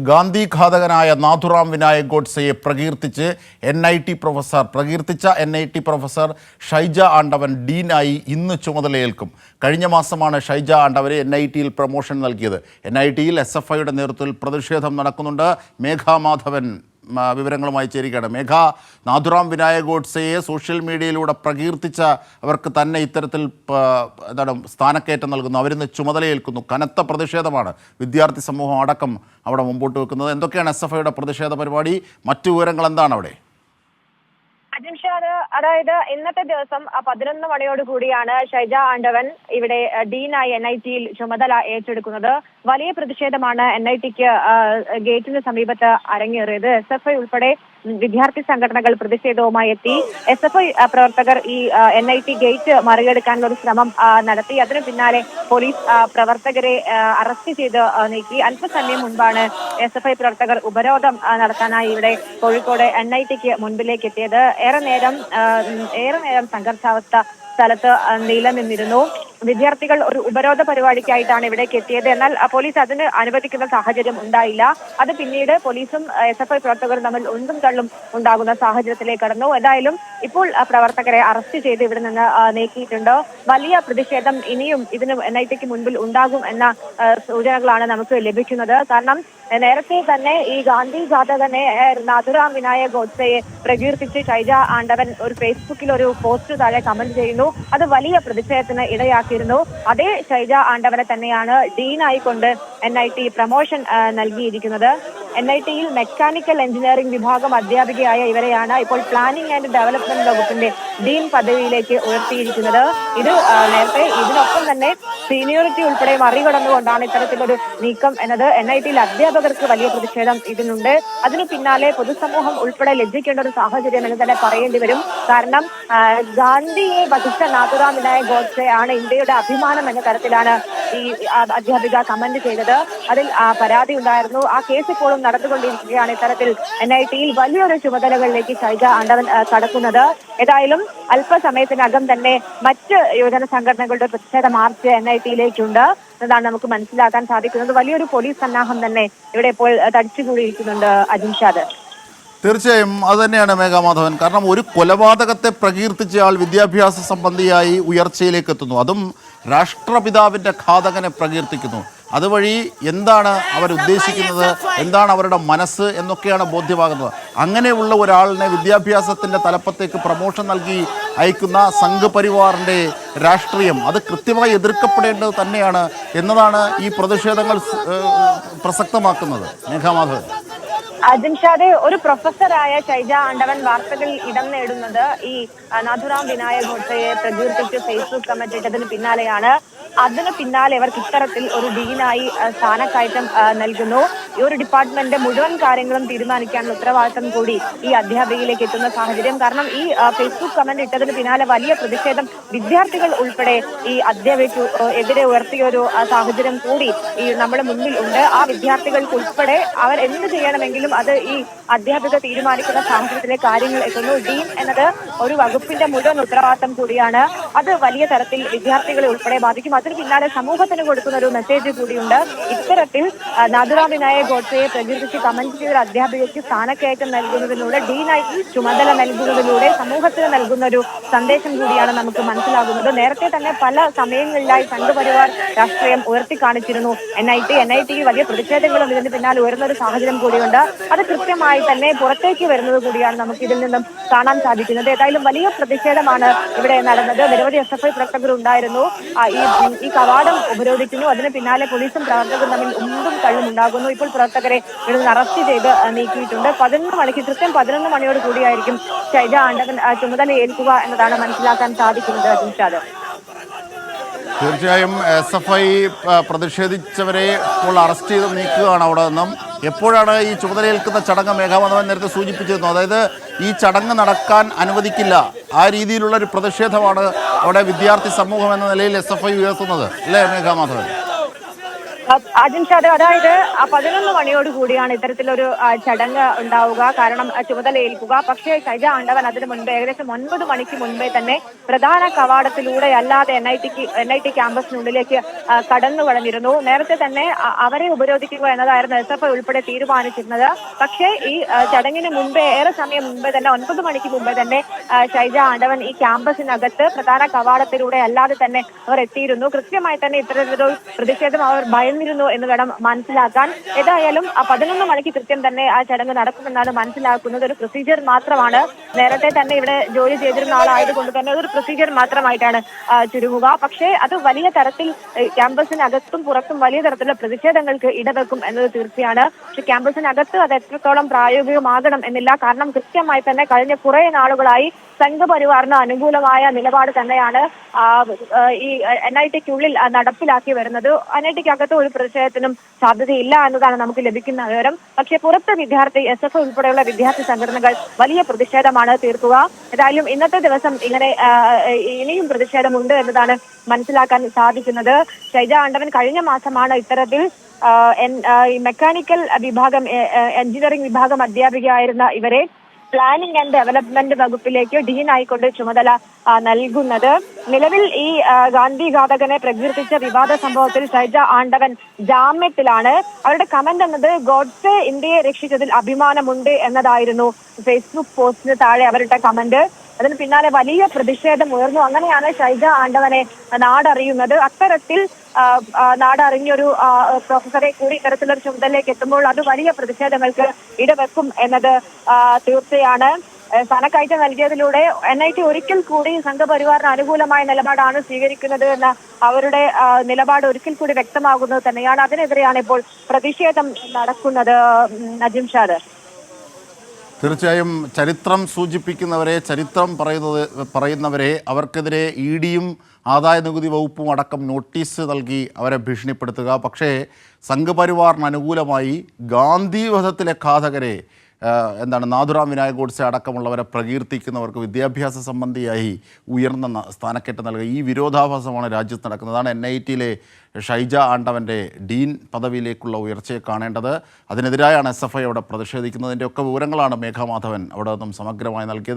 ഗാന്ധി ഘാതകനായ നാഥുറാം വിനായക് ഗോഡ്സെയെ പ്രകീർത്തിച്ച N I T professor Shaija Andavan ഡീനായി ഇന്ന് ചുമതലയേൽക്കും. കഴിഞ്ഞ മാസമാണ് ഷൈജ ആണ്ടവന് എൻ ഐ ടിയിൽ പ്രൊമോഷൻ നൽകിയത്. എൻ ഐ ടിയിൽ SFIയുടെ നേതൃത്വത്തിൽ പ്രതിഷേധം നടക്കുന്നുണ്ട്. മേഘ മാധവൻ വിവരങ്ങളുമായി ചേരുകയാണ്. മേഘ, നാഥുറാം വിനായക് ഗോഡ്സെയെ സോഷ്യൽ മീഡിയയിലൂടെ പ്രകീർത്തിച്ച അവർക്ക് തന്നെ ഇത്തരത്തിൽ സ്ഥാനക്കയറ്റം നൽകുന്നു, അവരിന്ന് ചുമതലയേൽക്കുന്നു. കനത്ത പ്രതിഷേധമാണ് വിദ്യാർത്ഥി സമൂഹം അടക്കം അവിടെ മുമ്പോട്ട് വെക്കുന്നത്. എന്തൊക്കെയാണ് SFIയുടെ പ്രതിഷേധ പരിപാടി? മറ്റു വിവരങ്ങൾ എന്താണ് അവിടെ? അജിംഷാദ്, അതായത് ഇന്നത്തെ ദിവസം 11 മണിയോട് കൂടിയാണ് ഷൈജ ആണ്ടവൻ ഇവിടെ ഡീനായി NITയിൽ ചുമതല ഏറ്റെടുക്കുന്നത്. വലിയ പ്രതിഷേധമാണ് NITക്ക് ഗേറ്റിന് സമീപത്ത് അരങ്ങേറിയത്. SFI ഉൾപ്പെടെ വിദ്യാർത്ഥി സംഘടനകൾ പ്രതിഷേധവുമായി എത്തി. SFI പ്രവർത്തകർ ഈ NIT ഗേറ്റ് മറികടക്കാനുള്ള ഒരു ശ്രമം നടത്തി. അതിനു പിന്നാലെ പോലീസ് പ്രവർത്തകരെ അറസ്റ്റ് ചെയ്ത് നീക്കി. അല്പസമയം മുൻപാണ് SFI പ്രവർത്തകർ ഉപരോധം നടത്താനായി ഇവിടെ കോഴിക്കോട് NITക്ക് മുൻപിലേക്ക് എത്തിയത്. ഏറെ നേരം സംഘർഷാവസ്ഥ സ്ഥലത്ത് നിലനിന്നിരുന്നു. വിദ്യാർത്ഥികൾ ഒരു ഉപരോധ പരിപാടിക്കായിട്ടാണ് ഇവിടേക്ക് എത്തിയത്. എന്നാൽ പോലീസ് അതിന് അനുവദിക്കുന്ന സാഹചര്യം ഉണ്ടായില്ല. അത് പിന്നീട് പോലീസും SFI പ്രവർത്തകരും തമ്മിൽ ഒന്നും തള്ളും ഉണ്ടാകുന്ന സാഹചര്യത്തിലേക്ക് കടന്നു. ഏതായാലും ഇപ്പോൾ പ്രവർത്തകരെ അറസ്റ്റ് ചെയ്ത് ഇവിടെ നിന്ന് നീക്കിയിട്ടുണ്ട്. വലിയ പ്രതിഷേധം ഇനിയും ഇതിന് NITക്ക് മുൻപിൽ ഉണ്ടാകും എന്ന സൂചനകളാണ് നമുക്ക് ലഭിക്കുന്നത്. കാരണം നേരത്തെ തന്നെ ഈ ഗാന്ധി ഘാതകനെ നാഥുറാം വിനായക് ഗോഡ്സെയെ പ്രകീർത്തിച്ച് ഷൈജ ആണ്ടവൻ ഒരു ഫേസ്ബുക്കിൽ ഒരു പോസ്റ്റ് താഴെ കമന്റ് ചെയ്യുന്നു. അത് വലിയ പ്രതിഷേധത്തിന് ഇടയാക്കിയിരുന്നു. അതേ ഷൈജ ആണ്ടവനെ തന്നെയാണ് ഡീനായിക്കൊണ്ട് NIT പ്രൊമോഷൻ നൽകിയിരിക്കുന്നത്. NITയിൽ മെക്കാനിക്കൽ എഞ്ചിനീയറിംഗ് വിഭാഗം അധ്യാപികയായ ഇവരെയാണ് ഇപ്പോൾ പ്ലാനിംഗ് ആൻഡ് ഡെവലപ്മെന്റ് വകുപ്പിന്റെ ഡീൻ പദവിയിലേക്ക് ഉയർത്തിയിരിക്കുന്നത്. ഇത് നേരത്തെ ഇതിനൊപ്പം തന്നെ സീനിയോറിറ്റി ഉൾപ്പെടെ മറികടന്നുകൊണ്ടാണ് ഇത്തരത്തിലൊരു നീക്കം എന്നത്. NITയിൽ അധ്യാപകർക്ക് വലിയ പ്രതിഷേധം ഇതിനുണ്ട്. അതിനു പിന്നാലെ പൊതുസമൂഹം ഉൾപ്പെടെ ലജ്ജിക്കേണ്ട ഒരു സാഹചര്യം എന്ന് തന്നെ പറയേണ്ടി വരും. കാരണം ഗാന്ധിയെ വധിച്ച നാഥുറാം വിനായക് ഗോഡ്സെ ആണ് ഇന്ത്യയുടെ അഭിമാനം എന്ന തരത്തിലാണ് ഈ അധ്യാപിക കമന്റ് ചെയ്തത്. അതിൽ പരാതി ഉണ്ടായിരുന്നു. ആ കേസ് ഇപ്പോഴും നടന്നുകൊണ്ടിരിക്കുകയാണ്. ഇത്തരത്തിൽ NITയിൽ വലിയൊരു ചുമതലകളിലേക്ക് ഷൈജ ആണ്ടവൻ കടക്കുന്നത്. ഏതായാലും അല്പസമയത്തിനകം തന്നെ മറ്റ് യുവജന സംഘടനകളുടെ പ്രതിഷേധ മാർച്ച് NITയിലേക്കുണ്ട് എന്നതാണ് നമുക്ക് മനസ്സിലാക്കാൻ സാധിക്കുന്നത്. വലിയൊരു പോലീസ് സന്നാഹം തന്നെ ഇവിടെ ഇപ്പോൾ തടിച്ചുകൂടിയിരിക്കുന്നുണ്ട് അജിംഷാദ്. തീർച്ചയായും അത് തന്നെയാണ് മേഘമാധവൻ. കാരണം ഒരു കൊലപാതകത്തെ പ്രകീർത്തിച്ചയാൾ വിദ്യാഭ്യാസ സംബന്ധിയായി ഉയർച്ചയിലേക്ക് എത്തുന്നു, അതും രാഷ്ട്രപിതാവിൻ്റെ ഘാതകനെ പ്രകീർത്തിക്കുന്നു. അതുവഴി എന്താണ് അവരുദ്ദേശിക്കുന്നത്, എന്താണ് അവരുടെ മനസ്സ് എന്നൊക്കെയാണ് ബോധ്യമാകുന്നത്. അങ്ങനെയുള്ള ഒരാളിനെ വിദ്യാഭ്യാസത്തിൻ്റെ തലപ്പത്തേക്ക് പ്രമോഷൻ നൽകി അയക്കുന്ന സംഘ് പരിവാറിൻ്റെ രാഷ്ട്രീയം അത് കൃത്യമായി എതിർക്കപ്പെടേണ്ടത് തന്നെയാണ് എന്നതാണ് ഈ പ്രതിഷേധങ്ങൾ പ്രസക്തമാക്കുന്നത്. മേഘമാധവൻ. അജിംഷാദെ, ഒരു പ്രൊഫസറായ ഷൈജ ആണ്ടവൻ വാർത്തകളിൽ ഇടം നേടുന്നത് ഈ നാഥുറാം വിനായക് ഗോഡ്സെയെ പ്രകീർത്തിച്ച് ഫേസ്ബുക്ക് കമന്റ് ഇട്ടതിന് പിന്നാലെയാണ്. അതിന് പിന്നാലെ അവർക്ക് ഇത്തരത്തിൽ ഒരു ഡീനായി സ്ഥാനക്കയറ്റം നൽകുന്നു. ഈ ഒരു ഡിപ്പാർട്ട്മെന്റ് മുഴുവൻ കാര്യങ്ങളും തീരുമാനിക്കാനുള്ള ഉത്തരവാദിത്തം കൂടി ഈ അധ്യാപികയിലേക്ക് എത്തുന്ന സാഹചര്യം. കാരണം ഈ ഫേസ്ബുക്ക് കമന്റ് ഇട്ടതിന് പിന്നാലെ വലിയ പ്രതിഷേധം വിദ്യാർത്ഥികൾ ഉൾപ്പെടെ ഈ അധ്യാപികയ്ക്ക് എതിരെ ഉയർത്തിയൊരു സാഹചര്യം കൂടി ഈ നമ്മുടെ മുന്നിൽ ഉണ്ട്. ആ വിദ്യാർത്ഥികൾക്ക് ഉൾപ്പെടെ അവർ എന്ത് ചെയ്യണമെങ്കിലും അത് ഈ അധ്യാപിക തീരുമാനിക്കുന്ന സാഹചര്യത്തിലെ കാര്യങ്ങൾ എത്തുന്നു. ഡീൻ എന്നത് ഒരു വകുപ്പിന്റെ മുഴുവൻ ഉത്തരവാദിത്തം കൂടിയാണ്. അത് വലിയ തരത്തിൽ വിദ്യാർത്ഥികളെ ഉൾപ്പെടെ ബാധിക്കും. അതിന് പിന്നാലെ സമൂഹത്തിന് കൊടുക്കുന്ന ഒരു മെസ്സേജ് കൂടിയുണ്ട്. ഇത്തരത്തിൽ നാഥുറാം വിനായക് ഗോഡ്സെയെ പ്രകീർത്തിച്ച് കമന്റ് ചെയ്ത ഒരു അധ്യാപികയ്ക്ക് സ്ഥാനക്കയറ്റം നൽകുന്നതിലൂടെ ഡീനായി ചുമതല നൽകുന്നതിലൂടെ സമൂഹത്തിന് നൽകുന്ന ഒരു സന്ദേശം കൂടിയാണ് നമുക്ക് മനസ്സിലാകുന്നത്. നേരത്തെ തന്നെ പല സമയങ്ങളിലായി സംഘ് പരിവാർ രാഷ്ട്രീയം ഉയർത്തി കാണിച്ചിരുന്നു. NITക്ക് വലിയ പ്രതിഷേധങ്ങളും ഇതിന് പിന്നാലെ ഉയർന്ന ഒരു സാഹചര്യം കൂടിയുണ്ട്. അത് കൃത്യമായി തന്നെ പുറത്തേക്ക് വരുന്നത് കൂടിയാണ് നമുക്ക് ഇതിൽ നിന്നും കാണാൻ സാധിക്കുന്നത്. ഏതായാലും വലിയ പ്രതിഷേധമാണ് ഇവിടെ നടന്നത്. നിരവധി SFI പ്രവർത്തകർ ഉണ്ടായിരുന്നു. ഈ കവാടം ഉപരോധിക്കുന്നു. അതിന് പിന്നാലെ പോലീസും പ്രവർത്തകരും തമ്മിൽ ഉണ്ടും തള്ളും ഉണ്ടാകുന്നു. ഇപ്പോൾ പ്രവർത്തകരെ ഇവിടെ നിന്ന് അറസ്റ്റ് ചെയ്ത് നീക്കിയിട്ടുണ്ട്. 11 മണിക്ക് കൃത്യം 11 മണിയോട് കൂടിയായിരിക്കും ഷൈജ ആണ്ടവൻ ചുമതല ഏൽക്കുക എന്നതാണ് മനസ്സിലാക്കാൻ സാധിക്കുന്നത്. അജിംഷാദ്. തീർച്ചയായും SFI പ്രതിഷേധിച്ചവരെ ഇപ്പോൾ അറസ്റ്റ് ചെയ്ത് നീക്കുകയാണ് അവിടെ നിന്നും. എപ്പോഴാണ് ഈ ചുമതലയേൽക്കുന്ന ചടങ്ങ്? മേഘമാധവൻ നേരത്തെ സൂചിപ്പിച്ചിരുന്നു, അതായത് ഈ ചടങ്ങ് നടക്കാൻ അനുവദിക്കില്ല, ആ രീതിയിലുള്ള ഒരു പ്രതിഷേധമാണ് അവിടെ വിദ്യാർത്ഥി സമൂഹം എന്ന നിലയിൽ SFI ഉയർത്തുന്നത്, അല്ലേ മേഘമാധവൻ? ആജിംഷാദ്, അതായത് 11 മണിയോട് കൂടിയാണ് ഇത്തരത്തിലൊരു ചടങ്ങ് ഉണ്ടാവുക. കാരണം ചുമതലയേൽക്കുക. പക്ഷേ ഷൈജ ആണ്ടവൻ അതിനു മുൻപ് ഏകദേശം 9 മണിക്ക് മുൻപേ തന്നെ പ്രധാന കവാടത്തിലൂടെ അല്ലാതെ NIT ക്യാമ്പസിനുള്ളിലേക്ക് കടന്നു കളഞ്ഞിരുന്നു. നേരത്തെ തന്നെ അവരെ ഉപരോധിക്കുക എന്നതായിരുന്നു SFI ഉൾപ്പെടെ തീരുമാനിച്ചിരുന്നത്. പക്ഷേ ഈ ചടങ്ങിന് മുൻപേ, ഏറെ സമയം മുൻപേ തന്നെ 9 മണിക്ക് മുമ്പേ തന്നെ ഷൈജ ആണ്ടവൻ ഈ ക്യാമ്പസിനകത്ത് പ്രധാന കവാടത്തിലൂടെ അല്ലാതെ തന്നെ അവർ എത്തിയിരുന്നു. കൃത്യമായി തന്നെ ഇത്തരത്തിലൊരു പ്രതിഷേധം അവർ ഭയന്നിരുന്നു എന്ന് വേണം മനസ്സിലാക്കാൻ. ഏതായാലും 11 മണിക്ക് കൃത്യം തന്നെ ആ ചടങ്ങ് നടക്കുമെന്നാണ് മനസ്സിലാക്കുന്നത്. ഒരു പ്രൊസീജിയർ മാത്രമാണ്. നേരത്തെ തന്നെ ഇവിടെ ജോലി ചെയ്തിരുന്ന ആളായതുകൊണ്ട് തന്നെ അതൊരു പ്രൊസീജിയർ മാത്രമായിട്ടാണ് ചുരുങ്ങുക. പക്ഷേ അത് വലിയ തരത്തിൽ ക്യാമ്പസിനകത്തും പുറത്തും വലിയ തരത്തിലുള്ള പ്രതിഷേധങ്ങൾക്ക് ഇടവെക്കും എന്നത് തീർച്ചയാണ്. പക്ഷെ ക്യാമ്പസിനകത്ത് അത് എത്രത്തോളം പ്രായോഗികമാകണം എന്നില്ല. കാരണം കൃത്യമായി തന്നെ കഴിഞ്ഞ കുറെ നാളുകളായി സംഘപരിവാറിന് അനുകൂലമായ നിലപാട് തന്നെയാണ് ഈ NITക്കുള്ളിൽ നടപ്പിലാക്കി വരുന്നത്. NITക്കകത്ത് ഒരു പ്രതിഷേധത്തിനും സാധ്യതയില്ല എന്നതാണ് നമുക്ക് ലഭിക്കുന്ന വിവരം. പക്ഷേ പുറത്ത് SFI ഉൾപ്പെടെയുള്ള വിദ്യാർത്ഥി സംഘടനകൾ വലിയ പ്രതിഷേധമാണ് തീർക്കുക. ഏതായാലും ഇന്നത്തെ ദിവസം ഇങ്ങനെ ഇനിയും പ്രതിഷേധമുണ്ട് എന്നതാണ് മനസ്സിലാക്കാൻ സാധിക്കുന്നത്. ഷൈജ ആണ്ടവൻ കഴിഞ്ഞ മാസമാണ് ഇത്തരത്തിൽ മെക്കാനിക്കൽ വിഭാഗം, എഞ്ചിനീയറിംഗ് വിഭാഗം അധ്യാപികയായിരുന്ന ഇവരെ പ്ലാനിംഗ് ആൻഡ് ഡെവലപ്മെന്റ് വകുപ്പിലേക്ക് ഡീൻ ആയിക്കൊണ്ട് ചുമതല നൽകുന്നത്. നിലവിൽ ഈ ഗാന്ധി ഘാതകനെ പ്രകീർത്തിച്ച വിവാദ സംഭവത്തിൽ ഷൈജ ആണ്ടവൻ ജാമ്യത്തിലാണ്. അവരുടെ കമന്റ് എന്നത് ഗോഡ്സെ ഇന്ത്യയെ രക്ഷിച്ചതിൽ അഭിമാനമുണ്ട് എന്നതായിരുന്നു ഫേസ്ബുക്ക് പോസ്റ്റിന് താഴെ അവരുടെ കമന്റ്. അതിന് പിന്നാലെ വലിയ പ്രതിഷേധം ഉയർന്നു. അങ്ങനെയാണ് ഷൈജ ആണ്ടവനെ നാടറിയുന്നത്. അത്തരത്തിൽ നാടറിഞ്ഞൊരു പ്രൊഫസറെ കൂടി ഇത്തരത്തിലൊരു ചുമതലയിലേക്ക് എത്തുമ്പോൾ അത് വലിയ പ്രതിഷേധങ്ങൾക്ക് ഇടവെക്കും എന്നത് തീർച്ചയാണ്. സ്ഥാനക്കയറ്റം നൽകിയതിലൂടെ NIT ഒരിക്കൽ കൂടി സംഘപരിവാറിന് അനുകൂലമായ നിലപാടാണ് സ്വീകരിക്കുന്നത് എന്ന അവരുടെ നിലപാട് ഒരിക്കൽ കൂടി വ്യക്തമാകുന്നത് തന്നെയാണ്. അതിനെതിരെയാണ് ഇപ്പോൾ പ്രതിഷേധം നടക്കുന്നത്. അജിംഷാദ്, തീർച്ചയായും ചരിത്രം സൂചിപ്പിക്കുന്നവരെ, ചരിത്രം പറയുന്നവരെ അവർക്കെതിരെ EDയും ആദായ നികുതി വകുപ്പും അടക്കം നോട്ടീസ് നൽകി അവരെ ഭീഷണിപ്പെടുത്തുക. പക്ഷേ സംഘപരിവാറിന് അനുകൂലമായി ഗാന്ധി വധത്തിലെ ഘാതകരെ നാഥുറാം വിനായക് ഗോഡ്സെ അടക്കമുള്ളവരെ പ്രകീർത്തിക്കുന്നവർക്ക് വിദ്യാഭ്യാസ സംബന്ധിയായി ഉയർന്ന സ്ഥാനക്കയറ്റം നൽകുക, ഈ വിരോധാഭാസമാണ് രാജ്യത്ത് നടക്കുന്നത്. അതാണ് NITയിലെ ഷൈജ ആണ്ടവൻ്റെ ഡീൻ പദവിയിലേക്കുള്ള ഉയർച്ചയെ കാണേണ്ടത്. അതിനെതിരായാണ് SFI അവിടെ പ്രതിഷേധിക്കുന്നതിൻ്റെ ഒക്കെ വിവരങ്ങളാണ് മേഘാമാധവൻ അവിടെ നിന്നും സമഗ്രമായി നൽകിയത്.